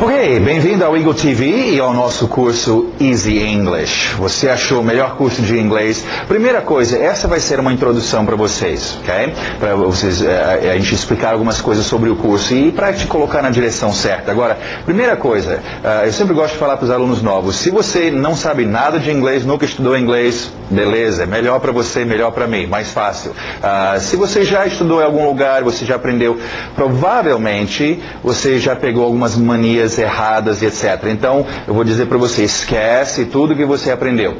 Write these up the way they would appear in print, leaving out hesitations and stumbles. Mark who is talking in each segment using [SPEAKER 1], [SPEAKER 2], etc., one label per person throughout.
[SPEAKER 1] Ok, bem-vindo ao Eagle TV e ao nosso curso Easy English. Você achou o melhor curso de inglês? Primeira coisa, essa vai ser uma introdução para vocês, ok? Para vocês, a gente explicar algumas coisas sobre o curso e para te colocar na direção certa. Agora, primeira coisa, eu sempre gosto de falar para os alunos novos, se você não sabe nada de inglês, nunca estudou inglês, beleza, melhor para você, melhor para mim, mais fácil. Se você já estudou em algum lugar, você já aprendeu, provavelmente você já pegou algumas manias erradas e etc. Então, eu vou dizer para você, esquece tudo que você aprendeu.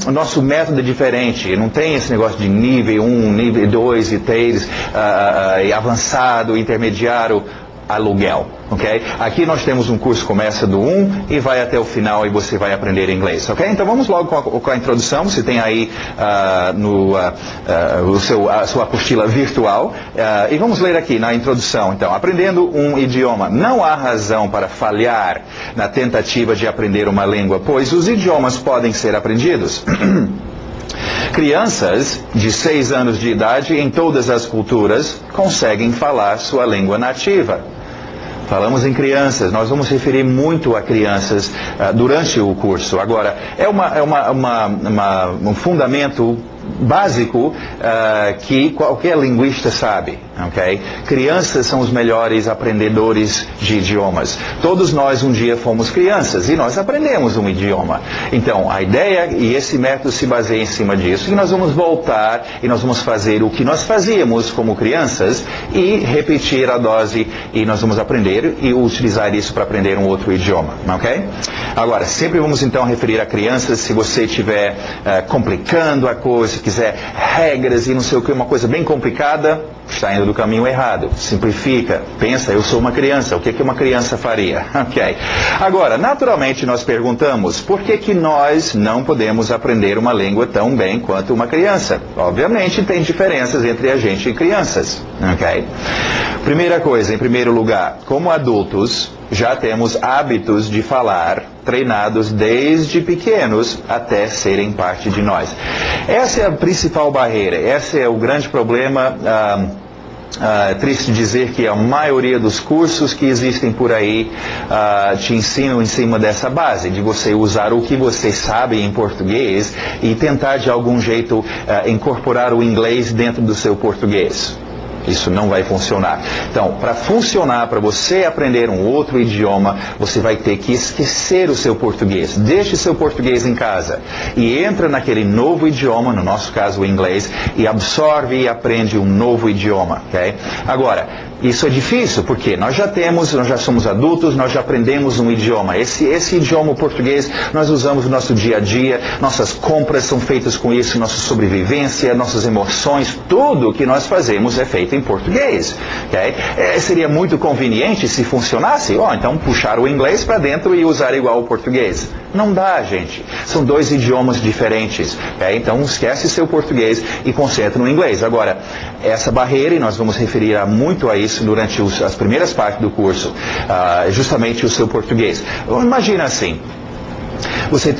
[SPEAKER 1] O nosso método é diferente, não tem esse negócio de nível 1, nível 2 e 3, avançado, intermediário, aluguel, ok? Aqui nós temos um curso que começa do 1 e vai até o final e você vai aprender inglês, ok? Então vamos logo com a introdução. Você tem aí a sua apostila virtual e vamos ler aqui na introdução. Então, aprendendo um idioma. Não há razão para falhar na tentativa de aprender uma língua, pois os idiomas podem ser aprendidos. Crianças de 6 anos de idade em todas as culturas conseguem falar sua língua nativa. Falamos em crianças, nós vamos referir muito a crianças durante o curso. Agora, é um fundamento básico que qualquer linguista sabe, ok? Crianças são os melhores aprendedores de idiomas. Todos nós um dia fomos crianças e nós aprendemos um idioma. Então, a ideia e esse método se baseia em cima disso. E nós vamos voltar e nós vamos fazer o que nós fazíamos como crianças e repetir a dose e nós vamos aprender e utilizar isso para aprender um outro idioma, ok? Agora, sempre vamos então referir a crianças. Se você estiver complicando a coisa, se quiser regras e não sei o que, uma coisa bem complicada, está indo do caminho errado. Simplifica, pensa, eu sou uma criança, o que uma criança faria? Ok. Agora, naturalmente nós perguntamos, por que nós não podemos aprender uma língua tão bem quanto uma criança? Obviamente tem diferenças entre a gente e crianças, ok? Primeira coisa, em primeiro lugar, como adultos, já temos hábitos de falar treinados desde pequenos até serem parte de nós. Essa é a principal barreira, esse é o grande problema. É triste dizer que a maioria dos cursos que existem por aí te ensinam em cima dessa base, de você usar o que você sabe em português e tentar de algum jeito incorporar o inglês dentro do seu português. Isso não vai funcionar. Então, para funcionar, para você aprender um outro idioma, você vai ter que esquecer o seu português. Deixe seu português em casa e entra naquele novo idioma, no nosso caso o inglês, e absorve e aprende um novo idioma, ok? Agora, isso é difícil, porque nós já somos adultos, nós já aprendemos um idioma. Esse idioma, o português, nós usamos no nosso dia a dia, nossas compras são feitas com isso, nossa sobrevivência, nossas emoções, tudo que nós fazemos é feito em português, ok? Seria muito conveniente se funcionasse, então puxar o inglês para dentro e usar igual o português. Não dá, gente. São dois idiomas diferentes, ok? Então esquece seu português e concentra no inglês. Agora, essa barreira, e nós vamos referir muito a isso durante as primeiras partes do curso, justamente o seu português. Imagina assim, você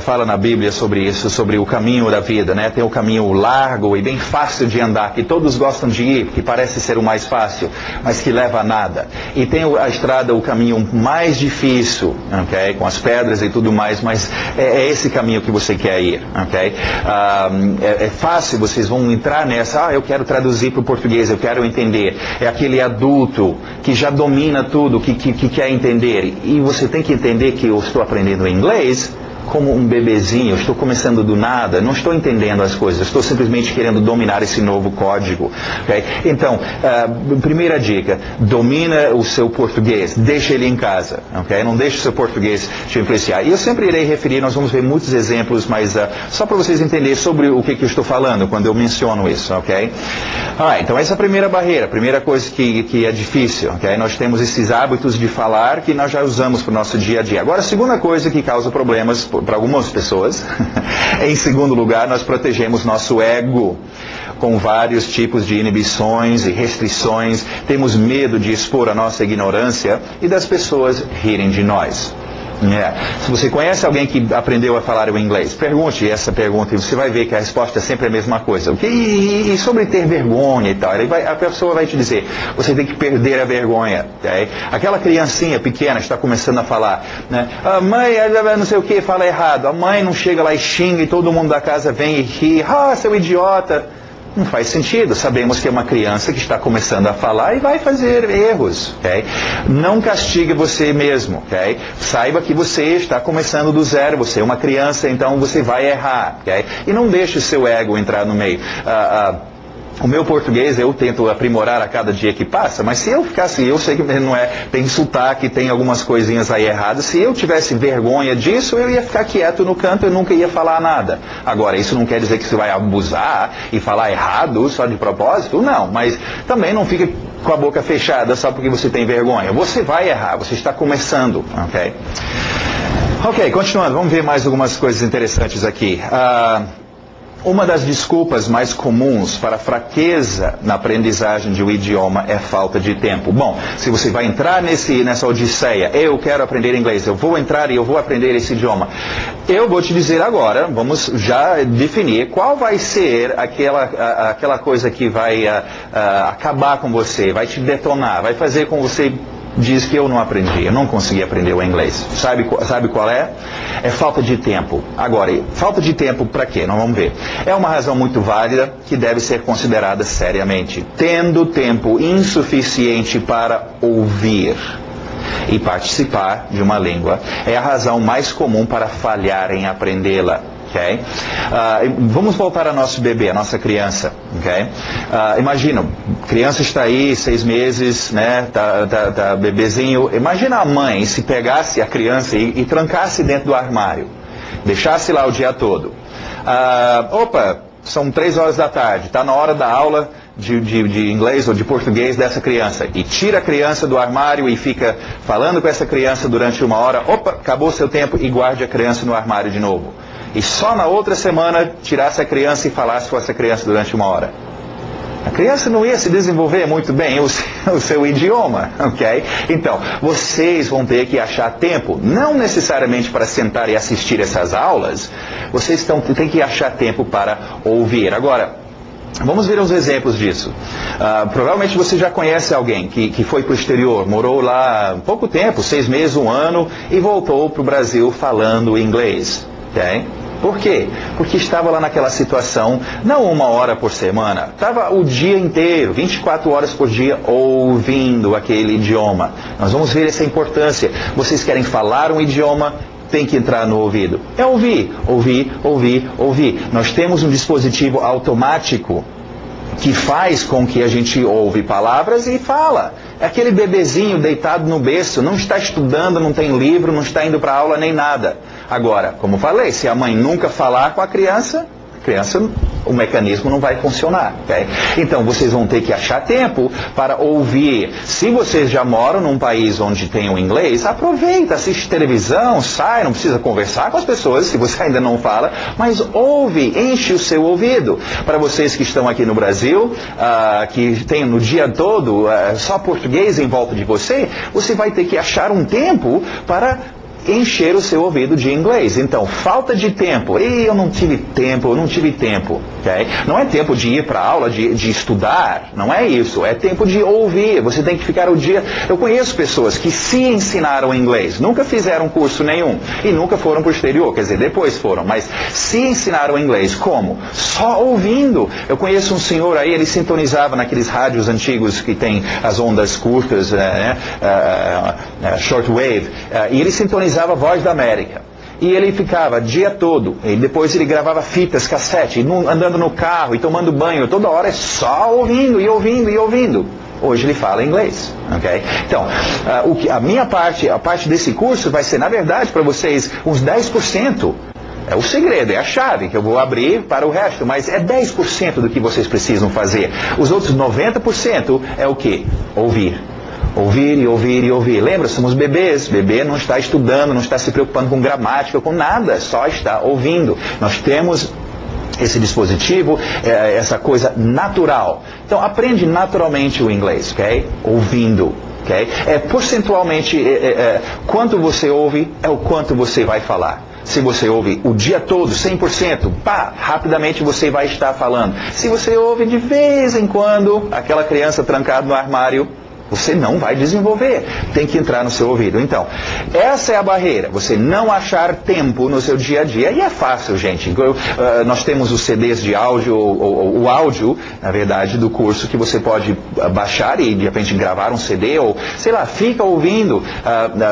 [SPEAKER 1] fala na Bíblia sobre isso, sobre o caminho da vida, né? Tem o caminho largo e bem fácil de andar, que todos gostam de ir, que parece ser o mais fácil, mas que leva a nada. E tem a estrada, o caminho mais difícil, ok? Com as pedras e tudo mais, mas é esse caminho que você quer ir, ok? É fácil, vocês vão entrar nessa, eu quero traduzir para o português, eu quero entender. É aquele adulto que já domina tudo, que quer entender. E você tem que entender que eu estou aprendendo inglês como um bebezinho, eu estou começando do nada, não estou entendendo as coisas, estou simplesmente querendo dominar esse novo código, okay? Então, primeira dica, domina o seu português, deixa ele em casa, okay? Não deixe o seu português te influenciar. E eu sempre irei referir, nós vamos ver muitos exemplos, mas só para vocês entenderem sobre o que eu estou falando quando eu menciono isso, ok? Então essa é a primeira barreira, a primeira coisa que é difícil, ok? Nós temos esses hábitos de falar que nós já usamos para o nosso dia a dia. Agora, a segunda coisa que causa problemas para algumas pessoas, em segundo lugar, nós protegemos nosso ego com vários tipos de inibições e restrições. Temos medo de expor a nossa ignorância e das pessoas rirem de nós. Se você conhece alguém que aprendeu a falar o inglês, pergunte essa pergunta e você vai ver que a resposta é sempre a mesma coisa. E sobre ter vergonha e tal, a pessoa vai te dizer, você tem que perder a vergonha. Okay? Aquela criancinha pequena está começando a falar, né? A mãe, não sei o que, fala errado. A mãe não chega lá e xinga e todo mundo da casa vem e ri. Ah, seu idiota. Não faz sentido. Sabemos que é uma criança que está começando a falar e vai fazer erros. Okay? Não castigue você mesmo. Okay? Saiba que você está começando do zero. Você é uma criança, então você vai errar. Okay? E não deixe o seu ego entrar no meio. O meu português eu tento aprimorar a cada dia que passa, mas se eu ficasse, eu sei que não é, tem sotaque, tem algumas coisinhas aí erradas, se eu tivesse vergonha disso, eu ia ficar quieto no canto e nunca ia falar nada. Agora, isso não quer dizer que você vai abusar e falar errado só de propósito, não, mas também não fique com a boca fechada só porque você tem vergonha. Você vai errar, você está começando, ok? Ok, continuando, vamos ver mais algumas coisas interessantes aqui. Uma das desculpas mais comuns para a fraqueza na aprendizagem de um idioma é falta de tempo. Bom, se você vai entrar nessa odisseia, eu quero aprender inglês, eu vou entrar e eu vou aprender esse idioma. Eu vou te dizer agora, vamos já definir qual vai ser aquela coisa que vai acabar com você, vai te detonar, vai fazer com você diz que eu não aprendi, eu não consegui aprender o inglês. Sabe qual é? É falta de tempo. Agora, falta de tempo para quê? Nós vamos ver. É uma razão muito válida que deve ser considerada seriamente. Tendo tempo insuficiente para ouvir e participar de uma língua é a razão mais comum para falhar em aprendê-la. Okay? Vamos voltar ao nosso bebê, a nossa criança. Okay? Imagina, criança está aí, 6 meses, né? Tá bebezinho. Imagina a mãe se pegasse a criança e trancasse dentro do armário. Deixasse lá o dia todo. São 3 horas da tarde, está na hora da aula de inglês ou de português dessa criança. E tira a criança do armário e fica falando com essa criança durante 1 hora. Acabou o seu tempo e guarde a criança no armário de novo. E só na outra semana tirasse a criança e falasse com essa criança durante 1 hora. A criança não ia se desenvolver muito bem o seu idioma, ok? Então, vocês vão ter que achar tempo, não necessariamente para sentar e assistir essas aulas, vocês têm que achar tempo para ouvir. Agora, vamos ver uns exemplos disso. Provavelmente você já conhece alguém que foi para o exterior, morou lá pouco tempo, 6 meses, 1 ano, e voltou para o Brasil falando inglês, ok? Por quê? Porque estava lá naquela situação, não 1 hora por semana, estava o dia inteiro, 24 horas por dia, ouvindo aquele idioma. Nós vamos ver essa importância. Vocês querem falar um idioma, tem que entrar no ouvido. É ouvir, ouvir, ouvir, ouvir. Nós temos um dispositivo automático que faz com que a gente ouve palavras e fala. É aquele bebezinho deitado no berço, não está estudando, não tem livro, não está indo para aula nem nada. Agora, como falei, se a mãe nunca falar com a criança, o mecanismo não vai funcionar. Okay? Então, vocês vão ter que achar tempo para ouvir. Se vocês já moram num país onde tem o inglês, aproveita, assiste televisão, sai, não precisa conversar com as pessoas, se você ainda não fala, mas ouve, enche o seu ouvido. Para vocês que estão aqui no Brasil, que tem no dia todo só português em volta de você, você vai ter que achar um tempo para encher o seu ouvido de inglês. Então, falta de tempo. Eu não tive tempo. Okay? Não é tempo de ir para a aula, de estudar. Não é isso. É tempo de ouvir. Você tem que ficar o dia... Eu conheço pessoas que se ensinaram inglês, nunca fizeram curso nenhum e nunca foram para o exterior. Quer dizer, depois foram. Mas se ensinaram inglês. Como? Só ouvindo. Eu conheço um senhor aí, ele sintonizava naqueles rádios antigos que tem as ondas curtas, shortwave, e ele sintonizava a Voz da América. E ele ficava o dia todo, e depois ele gravava fitas, cassete, andando no carro e tomando banho, toda hora é só ouvindo e ouvindo e ouvindo. Hoje ele fala inglês, ok? Então, a minha parte, a parte desse curso vai ser, na verdade, para vocês, uns 10%. É o segredo, é a chave que eu vou abrir para o resto, mas é 10% do que vocês precisam fazer. Os outros 90% é o quê? Ouvir. Ouvir e ouvir e ouvir. Lembra, somos bebês. Bebê não está estudando, não está se preocupando com gramática, com nada, só está ouvindo. Nós temos esse dispositivo, essa coisa natural. Então, aprende naturalmente o inglês, ok? Ouvindo. Okay? Percentualmente, quanto você ouve é o quanto você vai falar. Se você ouve o dia todo, 100%, rapidamente você vai estar falando. Se você ouve de vez em quando, aquela criança trancada no armário, você não vai desenvolver. Tem que entrar no seu ouvido. Então, essa é a barreira. Você não achar tempo no seu dia a dia. E é fácil, gente. Nós temos os CDs de áudio, ou o áudio, na verdade, do curso, que você pode baixar e, de repente, gravar um CD, ou, sei lá, fica ouvindo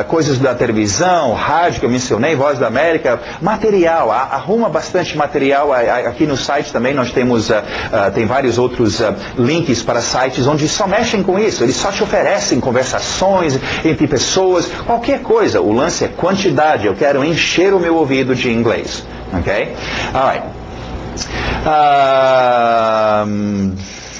[SPEAKER 1] coisas da televisão, rádio que eu mencionei, Voz da América, material. Arruma bastante material. Aqui no site também nós temos, tem vários outros links para sites onde só mexem com isso. Eles só te oferecem conversações entre pessoas, qualquer coisa. O lance é quantidade. Eu quero encher o meu ouvido de inglês. Ok? Alright.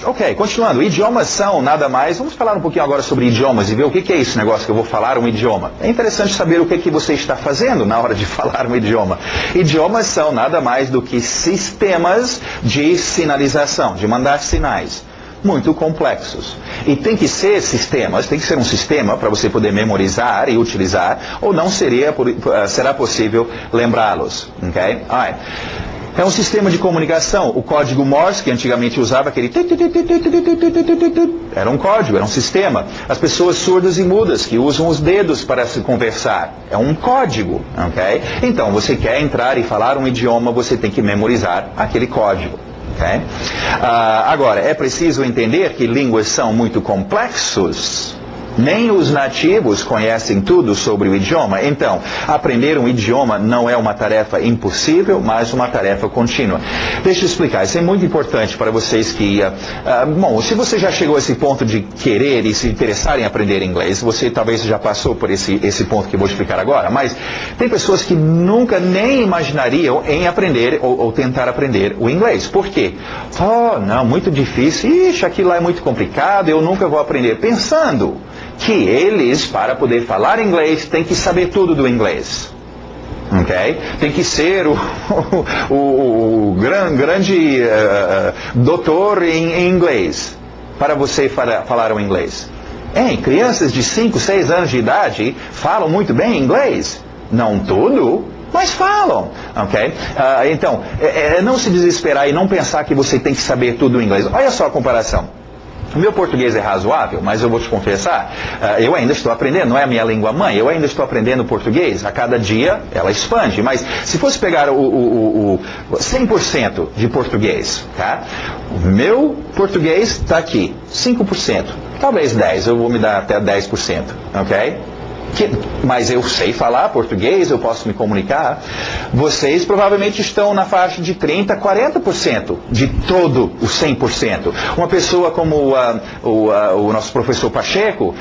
[SPEAKER 1] Ok, continuando. Idiomas são nada mais. Vamos falar um pouquinho agora sobre idiomas e ver o que é esse negócio que eu vou falar um idioma. É interessante saber o que você está fazendo na hora de falar um idioma. Idiomas são nada mais do que sistemas de sinalização, de mandar sinais. Muito complexos. E tem que ser sistemas, tem que ser um sistema para você poder memorizar e utilizar, ou não será possível lembrá-los. Okay? É um sistema de comunicação. O código Morse, que antigamente usava aquele... Era um código, era um sistema. As pessoas surdas e mudas, que usam os dedos para se conversar. É um código. Okay? Então, você quer entrar e falar um idioma, você tem que memorizar aquele código. Okay? Agora, é preciso entender que línguas são muito complexos. Nem os nativos conhecem tudo sobre o idioma. Então, aprender um idioma não é uma tarefa impossível, mas uma tarefa contínua. Deixa eu explicar. Isso é muito importante para vocês que... bom, se você já chegou a esse ponto de querer e se interessar em aprender inglês, você talvez já passou por esse ponto que eu vou explicar agora, mas tem pessoas que nunca nem imaginariam em aprender ou tentar aprender o inglês. Por quê? Não, muito difícil. Ixi, aquilo lá é muito complicado, eu nunca vou aprender. Pensando que eles, para poder falar inglês, têm que saber tudo do inglês. Okay? Tem que ser o grande doutor em inglês para você falar o inglês. Crianças de 5, 6 anos de idade falam muito bem inglês. Não tudo, mas falam. Okay? Então, não se desesperar e não pensar que você tem que saber tudo o inglês. Olha só a comparação. O meu português é razoável, mas eu vou te confessar, eu ainda estou aprendendo, não é a minha língua mãe, eu ainda estou aprendendo português, a cada dia ela expande, mas se fosse pegar o 100% de português, tá? O meu português está aqui, 5%, talvez 10%, eu vou me dar até 10%, ok? Mas eu sei falar português, eu posso me comunicar. Vocês provavelmente estão na faixa de 30%, 40% de todo o 100%. Uma pessoa como o nosso professor Pacheco,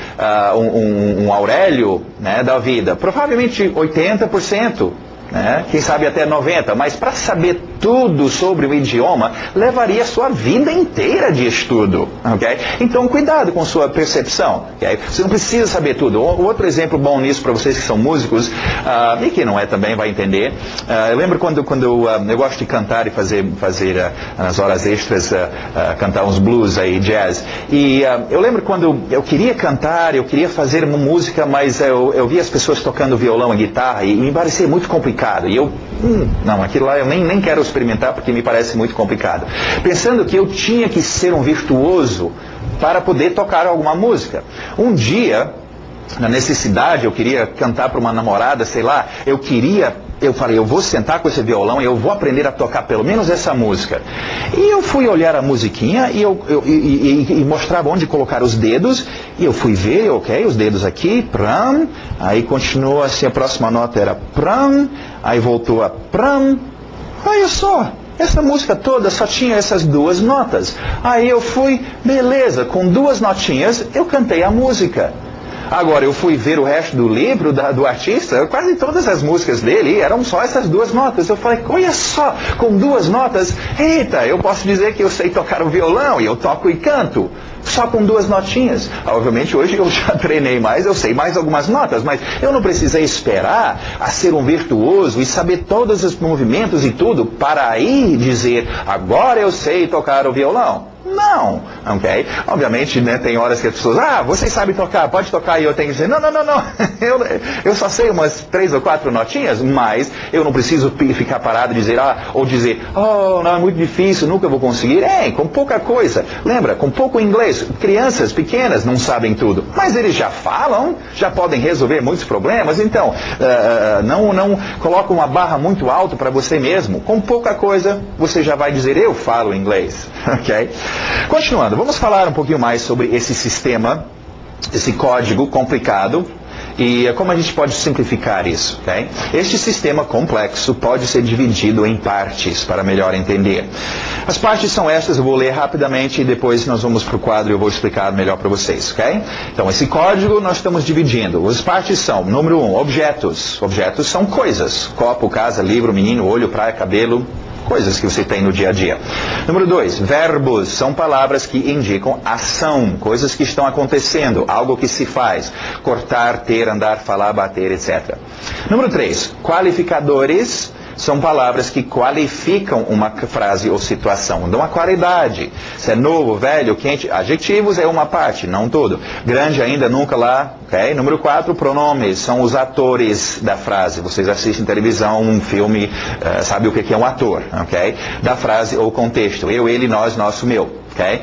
[SPEAKER 1] um Aurélio, né, da vida, provavelmente 80%. Né? Quem sabe até 90%, mas para saber tudo sobre o idioma, levaria a sua vida inteira de estudo. Okay? Então, cuidado com sua percepção. Okay? Você não precisa saber tudo. Outro exemplo bom nisso para vocês que são músicos, e que não é também, vai entender. Eu lembro quando eu gosto de cantar e fazer nas horas extras, cantar uns blues aí, jazz. E eu lembro quando eu queria cantar, eu queria fazer uma música, mas eu via as pessoas tocando violão e guitarra e me parecia muito complicado. E eu, não, aquilo lá eu nem quero experimentar porque me parece muito complicado. Pensando que eu tinha que ser um virtuoso para poder tocar alguma música. Um dia, na necessidade, eu queria cantar para uma namorada, sei lá, eu falei, eu vou sentar com esse violão e eu vou aprender a tocar pelo menos essa música. E eu fui olhar a musiquinha e mostrava onde colocar os dedos. E eu fui ver, ok, os dedos aqui, pram. Aí continuou assim, a próxima nota era pram. Aí voltou a pram. Olha só, essa música toda só tinha essas duas notas. Aí eu fui, beleza, com 2 notinhas eu cantei a música. Agora, eu fui ver o resto do livro do artista, quase todas as músicas dele eram só essas 2 notas. Eu falei, olha só, com 2 notas, eita, eu posso dizer que eu sei tocar o violão, e eu toco e canto, só com 2 notinhas. Obviamente, hoje eu já treinei mais, eu sei mais algumas notas, mas eu não precisei esperar a ser um virtuoso e saber todos os movimentos e tudo, para aí dizer, agora eu sei tocar o violão. Não, ok? Obviamente, né, tem horas que as pessoas, você sabe tocar, pode tocar, e eu tenho que dizer, não, eu só sei umas 3 ou 4 notinhas, mas eu não preciso ficar parado e dizer, ou dizer, não, é muito difícil, nunca vou conseguir. Com pouca coisa. Lembra, com pouco inglês, crianças pequenas não sabem tudo, mas eles já falam, já podem resolver muitos problemas, então, não coloca uma barra muito alta para você mesmo. Com pouca coisa, você já vai dizer, eu falo inglês, ok? Continuando, vamos falar um pouquinho mais sobre esse sistema, esse código complicado e como a gente pode simplificar isso, ok? Este sistema complexo pode ser dividido em partes para melhor entender. As partes são estas, eu vou ler rapidamente e depois nós vamos para o quadro e eu vou explicar melhor para vocês, ok? Então, esse código nós estamos dividindo. As partes são, número 1, objetos. Objetos são coisas. Copo, casa, livro, menino, olho, praia, cabelo. Coisas que você tem no dia a dia. Número 2, verbos são palavras que indicam ação, coisas que estão acontecendo, algo que se faz, cortar, ter, andar, falar, bater, etc. Número 3, qualificadores são palavras que qualificam uma frase ou situação, dão uma qualidade. Se é novo, velho, quente, adjetivos é uma parte, não todo. Grande ainda, nunca lá, ok? Número 4, pronomes, são os atores da frase. Vocês assistem televisão, um filme, sabe o que é um ator, ok? Da frase ou contexto, eu, ele, nós, nosso, meu. Okay?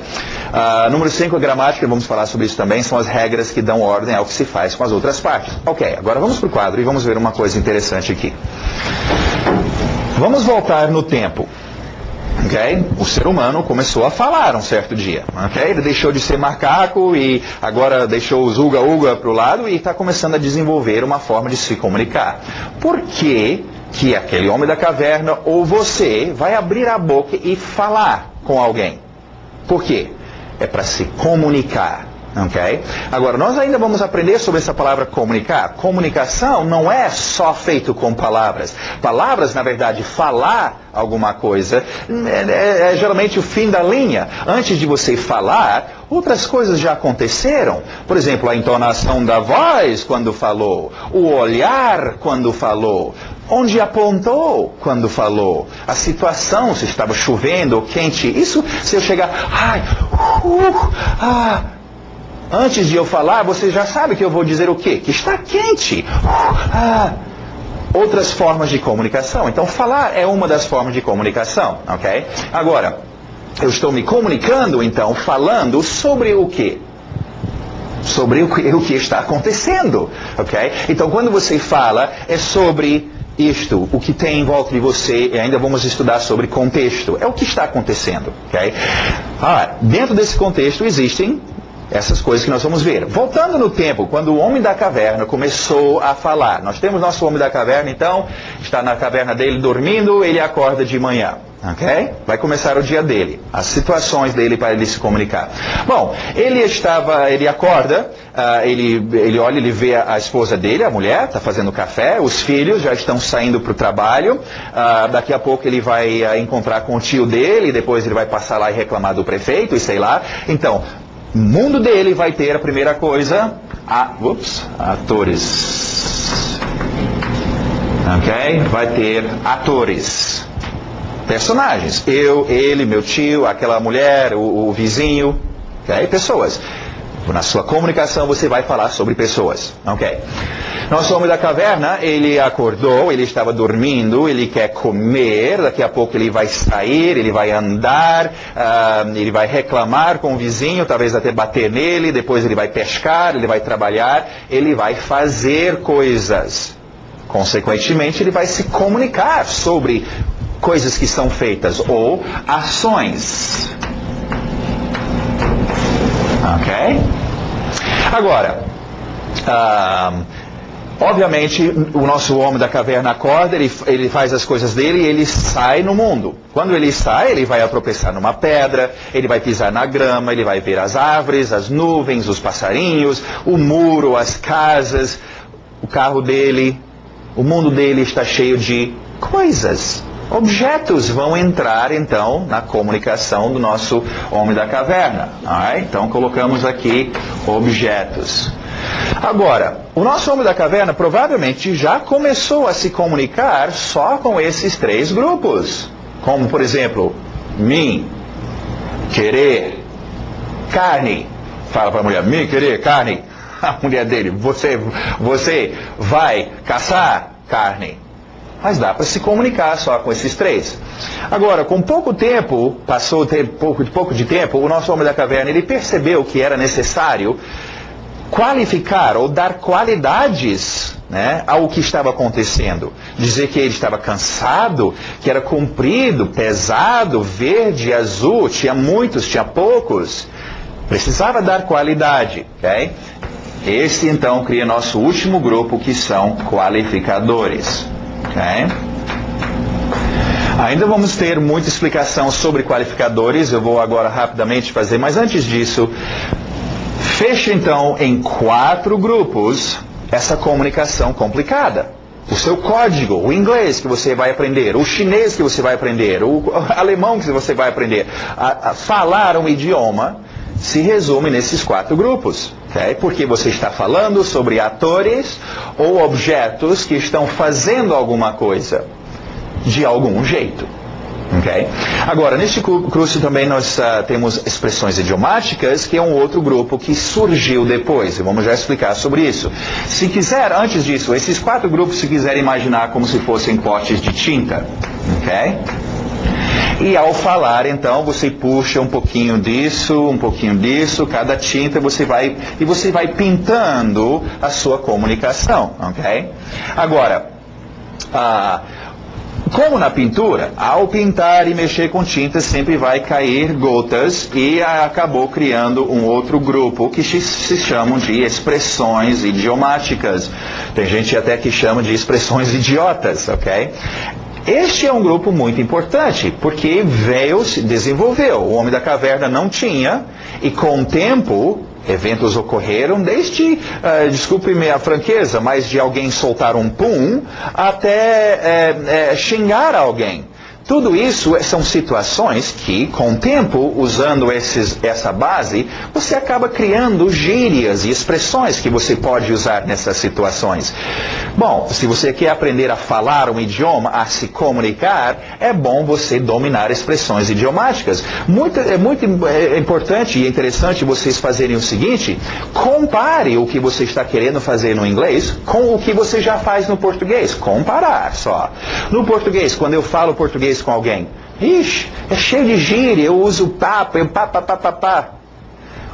[SPEAKER 1] Número 5, a gramática, vamos falar sobre isso também, são as regras que dão ordem ao que se faz com as outras partes. Ok, agora vamos para o quadro e vamos ver uma coisa interessante aqui. Vamos voltar no tempo. Okay? O ser humano começou a falar um certo dia. Okay? Ele deixou de ser macaco e agora deixou os uga-uga para o lado e está começando a desenvolver uma forma de se comunicar. Por que aquele homem da caverna ou você vai abrir a boca e falar com alguém? Por quê? É para se comunicar. Okay? Agora, nós ainda vamos aprender sobre essa palavra comunicar. Comunicação não é só feito com palavras. Palavras, na verdade, falar alguma coisa é geralmente o fim da linha. Antes de você falar, outras coisas já aconteceram. Por exemplo, a entonação da voz quando falou, o olhar quando falou, onde apontou quando falou, a situação, se estava chovendo ou quente. Isso, se eu chegar, antes de eu falar, você já sabe que eu vou dizer o quê? Que está quente. Outras formas de comunicação. Então, falar é uma das formas de comunicação, ok? Agora, eu estou me comunicando, então, falando sobre o quê? Sobre o que está acontecendo, ok? Então, quando você fala, é sobre isto, o que tem em volta de você, e ainda vamos estudar sobre contexto. É o que está acontecendo, ok? Dentro desse contexto existem essas coisas que nós vamos ver. Voltando no tempo, quando o homem da caverna começou a falar. Nós temos nosso homem da caverna, então, está na caverna dele dormindo, ele acorda de manhã. Ok? Vai começar o dia dele. As situações dele para ele se comunicar. Bom, ele acorda, ele olha, ele vê a esposa dele, a mulher, está fazendo café, os filhos já estão saindo para o trabalho, daqui a pouco ele vai encontrar com o tio dele, depois ele vai passar lá e reclamar do prefeito, e sei lá. Então, o mundo dele vai ter a primeira coisa, atores. Ok? Vai ter atores. Personagens. Eu, ele, meu tio, aquela mulher, o vizinho. Ok? Pessoas. Na sua comunicação você vai falar sobre pessoas. Ok? Nosso homem da caverna, ele acordou, ele estava dormindo, ele quer comer, daqui a pouco ele vai sair, ele vai andar, ele vai reclamar com o vizinho, talvez até bater nele, depois ele vai pescar, ele vai trabalhar, ele vai fazer coisas. Consequentemente, ele vai se comunicar sobre coisas que são feitas ou ações. Ok? Agora, obviamente, o nosso homem da caverna acorda, ele faz as coisas dele e ele sai no mundo. Quando ele sai, ele vai tropeçar numa pedra, ele vai pisar na grama, ele vai ver as árvores, as nuvens, os passarinhos, o muro, as casas, o carro dele, o mundo dele está cheio de coisas. Objetos vão entrar, então, na comunicação do nosso homem da caverna. Então, colocamos aqui objetos. Agora, o nosso homem da caverna provavelmente já começou a se comunicar só com esses 3 grupos. Como, por exemplo, mim, querer carne. Fala para a mulher, me querer carne. A mulher dele, você vai caçar carne. Mas dá para se comunicar só com esses três. Agora, com pouco tempo, passou pouco de tempo, o nosso homem da caverna, ele percebeu que era necessário qualificar ou dar qualidades, né, ao que estava acontecendo. Dizer que ele estava cansado, que era comprido, pesado, verde, azul, tinha muitos, tinha poucos. Precisava dar qualidade, ok? Esse então cria nosso último grupo, que são qualificadores. Okay? Ainda vamos ter muita explicação sobre qualificadores, eu vou agora rapidamente fazer, mas antes disso, feche então em 4 grupos essa comunicação complicada. O seu código, o inglês que você vai aprender, o chinês que você vai aprender, o alemão que você vai aprender. Falar um idioma se resume nesses 4 grupos, okay? Porque você está falando sobre atores ou objetos que estão fazendo alguma coisa, de algum jeito. Okay? Agora, neste curso também nós temos expressões idiomáticas, que é um outro grupo que surgiu depois, e vamos já explicar sobre isso. Se quiser, antes disso, esses 4 grupos, se quiser imaginar como se fossem potes de tinta, ok? E ao falar, então, você puxa um pouquinho disso, cada tinta você vai pintando a sua comunicação, ok? Agora, como na pintura, ao pintar e mexer com tinta sempre vai cair gotas e acabou criando um outro grupo que se chamam de expressões idiomáticas. Tem gente até que chama de expressões idiotas, ok? Este é um grupo muito importante, porque se desenvolveu. O homem da caverna não tinha, e com o tempo, eventos ocorreram desde, desculpe-me a franqueza, mas de alguém soltar um pum até xingar alguém. Tudo isso são situações que, com o tempo, usando essa base, você acaba criando gírias e expressões que você pode usar nessas situações. Bom, se você quer aprender a falar um idioma, a se comunicar, é bom você dominar expressões idiomáticas. É muito importante e interessante vocês fazerem o seguinte: compare o que você está querendo fazer no inglês com o que você já faz no português. Comparar só. No português, quando eu falo português com alguém, ixi, é cheio de gíria, eu uso pá.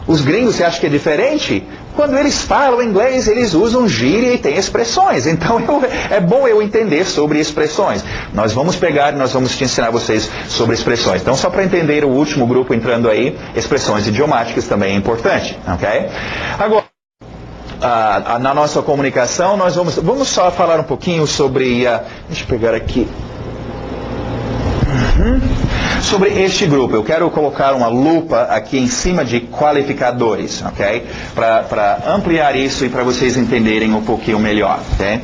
[SPEAKER 1] Os gringos, você acha que é diferente? Quando eles falam inglês, eles usam gíria e têm expressões. Então, é bom eu entender sobre expressões. Nós vamos te ensinar vocês sobre expressões. Então, só para entender o último grupo entrando aí, expressões idiomáticas também é importante, ok? Agora, na nossa comunicação, nós vamos só falar um pouquinho sobre, deixa eu pegar aqui, sobre este grupo. Eu quero colocar uma lupa aqui em cima de qualificadores, ok? Para ampliar isso e para vocês entenderem um pouquinho melhor, ok?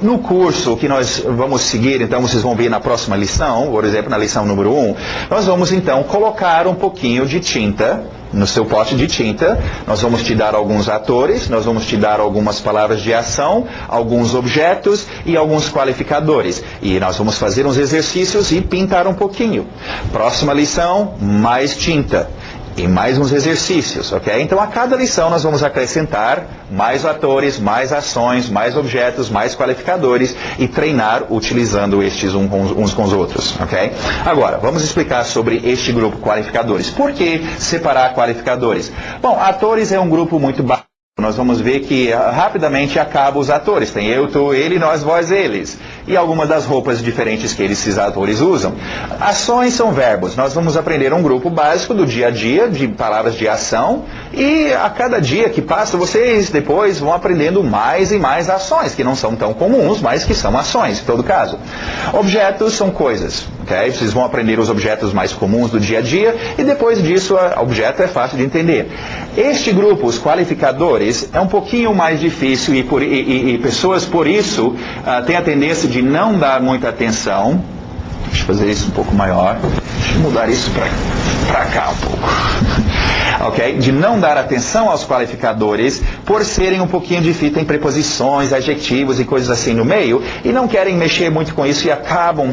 [SPEAKER 1] No curso que nós vamos seguir, então vocês vão ver na próxima lição, por exemplo, na lição número 1, nós vamos então colocar um pouquinho de tinta no seu pote de tinta. Nós vamos te dar alguns atores, nós vamos te dar algumas palavras de ação, alguns objetos e alguns qualificadores. E nós vamos fazer uns exercícios e pintar um pouquinho. Próxima lição, mais tinta. E mais uns exercícios, ok? Então, a cada lição nós vamos acrescentar mais atores, mais ações, mais objetos, mais qualificadores e treinar utilizando estes uns com os outros, ok? Agora, vamos explicar sobre este grupo qualificadores. Por que separar qualificadores? Bom, atores é um grupo muito básico. Nós vamos ver que rapidamente acaba os atores. Tem eu, tu, ele, nós, vós, eles. E algumas das roupas diferentes que esses atores usam. Ações são verbos. Nós vamos aprender um grupo básico do dia a dia, de palavras de ação. E a cada dia que passa, vocês depois vão aprendendo mais e mais ações, que não são tão comuns, mas que são ações, em todo caso. Objetos são coisas, ok? Vocês vão aprender os objetos mais comuns do dia a dia. E depois disso, objeto é fácil de entender. Este grupo, os qualificadores, é um pouquinho mais difícil e pessoas, por isso, têm a tendência de não dar muita atenção. Deixa eu fazer isso um pouco maior. Deixa eu mudar isso para cá um pouco. Ok? De não dar atenção aos qualificadores por serem um pouquinho difíceis, tem preposições, adjetivos e coisas assim no meio, e não querem mexer muito com isso e acabam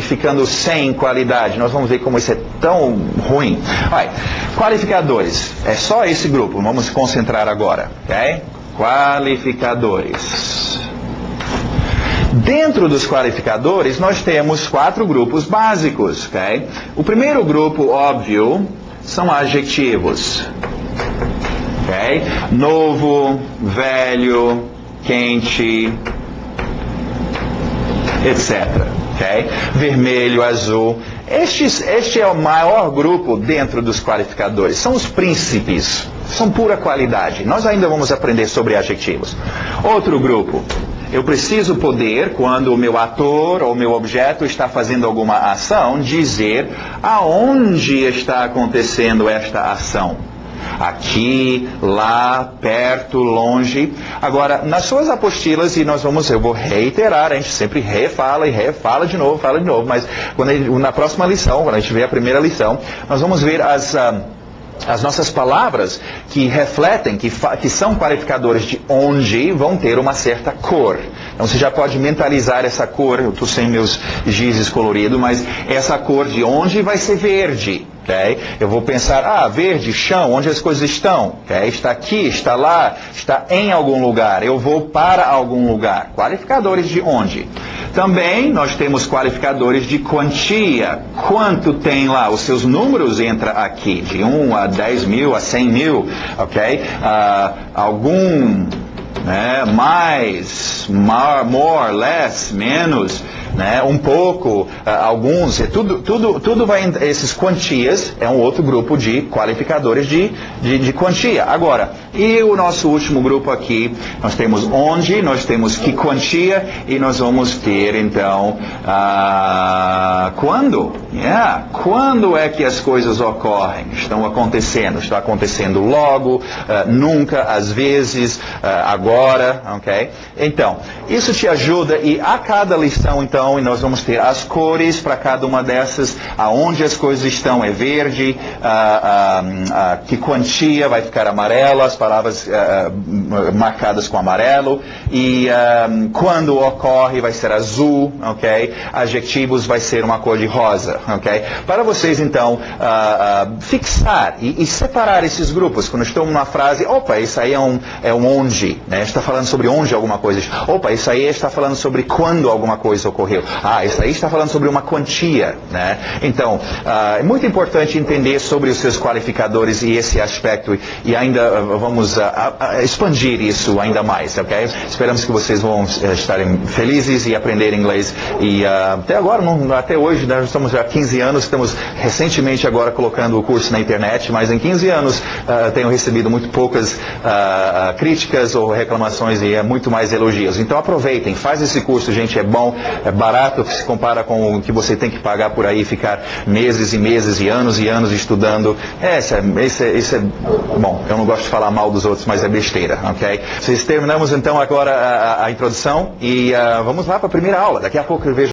[SPEAKER 1] ficando sem qualidade. Nós vamos ver como isso é tão ruim. Qualificadores. É só esse grupo. Vamos se concentrar agora. Ok? Qualificadores. Dentro dos qualificadores, nós temos 4 grupos básicos. Ok? O primeiro grupo, óbvio, são adjetivos. Okay? Novo, velho, quente, etc. Okay? Vermelho, azul. Este é o maior grupo dentro dos qualificadores. São os príncipes. São pura qualidade. Nós ainda vamos aprender sobre adjetivos. Outro grupo. Eu preciso poder, quando o meu ator ou meu objeto está fazendo alguma ação, dizer aonde está acontecendo esta ação. Aqui, lá, perto, longe. Agora, nas suas apostilas, e eu vou reiterar, a gente sempre refala e refala de novo, fala de novo, mas na próxima lição, quando a gente vê a primeira lição, nós vamos ver as nossas palavras que refletem, que são qualificadores de onde, vão ter uma certa cor. Então você já pode mentalizar essa cor. Eu estou sem meus gizes coloridos, mas essa cor de onde vai ser verde. Okay? Eu vou pensar, verde, chão, onde as coisas estão. Okay? Está aqui, está lá, está em algum lugar. Eu vou para algum lugar. Qualificadores de onde. Também nós temos qualificadores de quantia. Quanto tem lá? Os seus números entram aqui, de 1 a 10 mil, a 100 mil, ok? Algum, né? Mais, more, less, menos, né? Um pouco, alguns, tudo vai, esses quantias é um outro grupo de qualificadores de quantia. Agora, e o nosso último grupo aqui, nós temos onde, nós temos que quantia, e nós vamos ter então, quando? Quando é que as coisas ocorrem? Estão acontecendo logo, nunca, às vezes, agora, ok? Então, isso te ajuda, e a cada lição então, e nós vamos ter as cores para cada uma dessas, aonde as coisas estão é verde, que quantia vai ficar amarelo, as palavras marcadas com amarelo, e quando ocorre vai ser azul, ok? Adjetivos vai ser uma cor de rosa, ok? Para vocês então fixar e separar esses grupos, quando estão numa frase, isso aí é um onde, né? Está falando sobre onde alguma coisa, isso aí está falando sobre quando alguma coisa ocorreu. Isso aí está falando sobre uma quantia, né? Então, é muito importante entender sobre os seus qualificadores e esse aspecto, e ainda vamos expandir isso ainda mais, ok? Esperamos que vocês vão estarem felizes e aprender inglês, e até agora, até hoje, nós estamos já há 15 anos, estamos recentemente agora colocando o curso na internet, mas em 15 anos tenho recebido muito poucas críticas ou reclamações, e muito mais elogios. Então aproveitem, faz esse curso, gente, é bom, é barato, se compara com o que você tem que pagar por aí, ficar meses e meses e anos estudando. Bom, eu não gosto de falar mal dos outros, mas é besteira, ok? Terminamos então agora a introdução, e vamos lá para a primeira aula. Daqui a pouco eu vejo